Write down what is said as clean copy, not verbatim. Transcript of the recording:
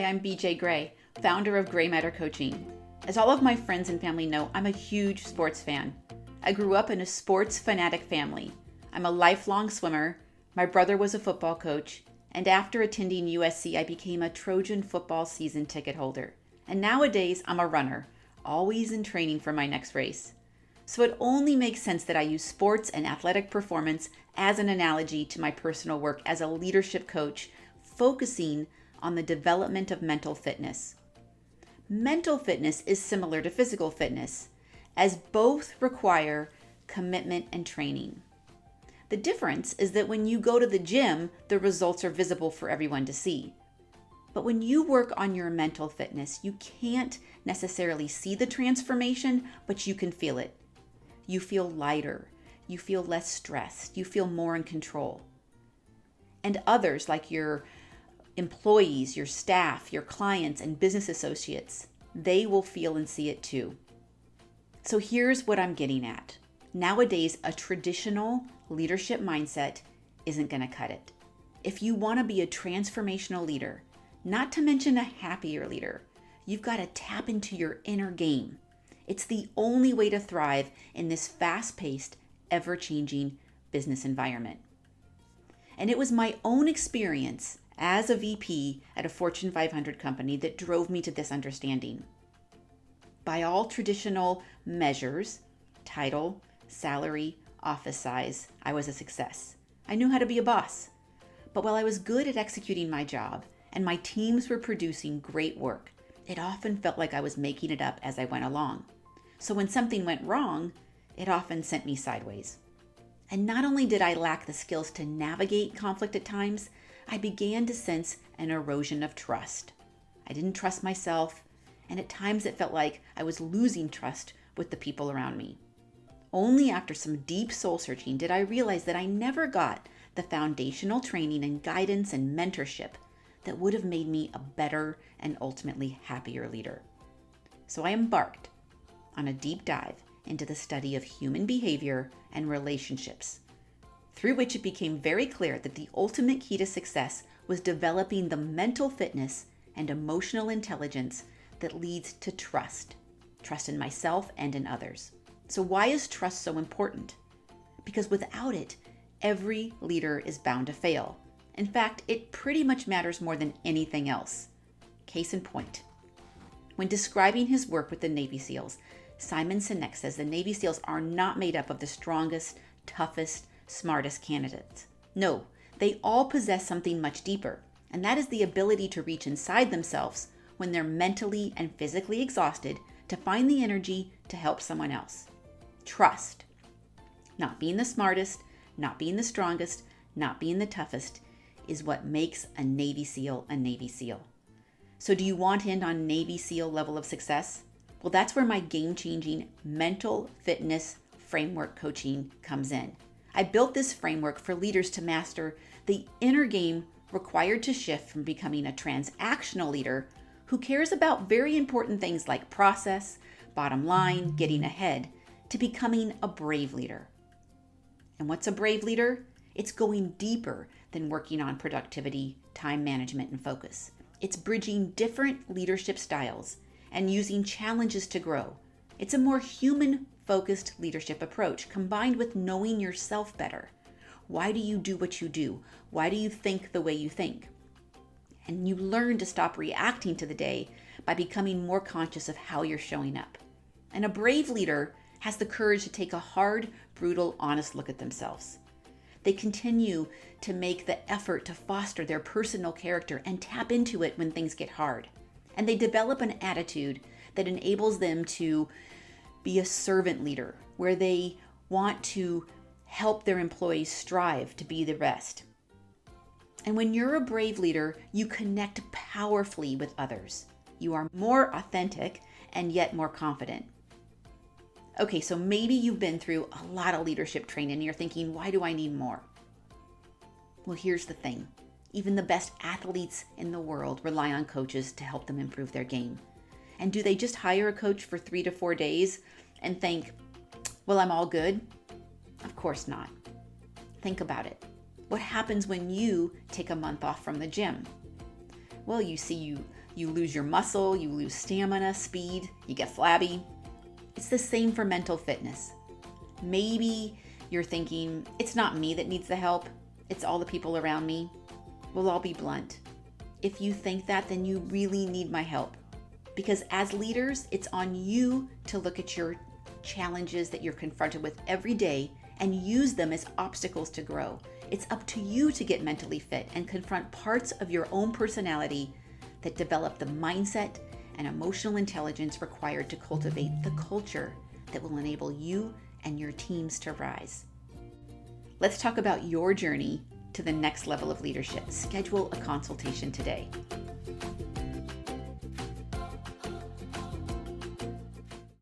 I'm BJ Gray, founder of GrayMatter Coaching. As all of my friends and family know, I'm a huge sports fan. I grew up in a sports fanatic family. I'm a lifelong swimmer, my brother was a football coach, and after attending USC, I became a Trojan football season ticket holder. And nowadays, I'm a runner, always in training for my next race. So it only makes sense that I use sports and athletic performance as an analogy to my personal work as a leadership coach, focusing on the development of mental fitness. Mental fitness is similar to physical fitness, as both require commitment and training. The difference is that when you go to the gym, the results are visible for everyone to see. But when you work on your mental fitness, you can't necessarily see the transformation, but you can feel it. You feel lighter, you feel less stressed, you feel more in control. And others, like your employees, your staff, your clients, and business associates, they will feel and see it too. So here's what I'm getting at. Nowadays, a traditional leadership mindset isn't going to cut it. If you want to be a transformational leader, not to mention a happier leader, you've got to tap into your inner game. It's the only way to thrive in this fast-paced, ever-changing business environment. And it was my own experience as a VP at a Fortune 500 company that drove me to this understanding. By all traditional measures, title, salary, office size, I was a success. I knew how to be a boss. But while I was good at executing my job and my teams were producing great work, it often felt like I was making it up as I went along. So when something went wrong, it often sent me sideways. And not only did I lack the skills to navigate conflict at times, I began to sense an erosion of trust. I didn't trust myself, and at times it felt like I was losing trust with the people around me. Only after some deep soul searching did I realize that I never got the foundational training and guidance and mentorship that would have made me a better and ultimately happier leader. So I embarked on a deep dive into the study of human behavior and relationships, through which it became very clear that the ultimate key to success was developing the mental fitness and emotional intelligence that leads to trust in myself and in others. So why is trust so important? Because without it, every leader is bound to fail. In fact, it pretty much matters more than anything else. Case in point. When describing his work with the Navy SEALs, Simon Sinek says the Navy SEALs are not made up of the strongest, toughest, smartest candidates. No, they all possess something much deeper, and that is the ability to reach inside themselves when they're mentally and physically exhausted to find the energy to help someone else. Trust. Not being the smartest, not being the strongest, not being the toughest is what makes a Navy SEAL a Navy SEAL. So do you want to end on Navy SEAL level of success? Well, that's where my game-changing mental fitness framework coaching comes in. I built this framework for leaders to master the inner game required to shift from becoming a transactional leader who cares about very important things like process, bottom line, getting ahead, to becoming a brave leader. And what's a brave leader? It's going deeper than working on productivity, time management, and focus. It's bridging different leadership styles and using challenges to grow. It's a more human-focused leadership approach combined with knowing yourself better. Why do you do what you do? Why do you think the way you think? And you learn to stop reacting to the day by becoming more conscious of how you're showing up. And a brave leader has the courage to take a hard, brutal, honest look at themselves. They continue to make the effort to foster their personal character and tap into it when things get hard. And they develop an attitude that enables them to be a servant leader, where they want to help their employees strive to be the best. And when you're a brave leader, you connect powerfully with others. You are more authentic and yet more confident. Okay, so maybe you've been through a lot of leadership training and you're thinking, why do I need more? Well, here's the thing. Even the best athletes in the world rely on coaches to help them improve their game. And do they just hire a coach for 3 to 4 days and think, well, I'm all good? Of course not. Think about it. What happens when you take a month off from the gym? Well, you see You lose your muscle, you lose stamina, speed, you get flabby. It's the same for mental fitness. Maybe you're thinking, it's not me that needs the help, it's all the people around me. Well, I'll be blunt. If you think that, then you really need my help. Because as leaders, it's on you to look at your challenges that you're confronted with every day and use them as obstacles to grow. It's up to you to get mentally fit and confront parts of your own personality that develop the mindset and emotional intelligence required to cultivate the culture that will enable you and your teams to rise. Let's talk about your journey to the next level of leadership. Schedule a consultation today.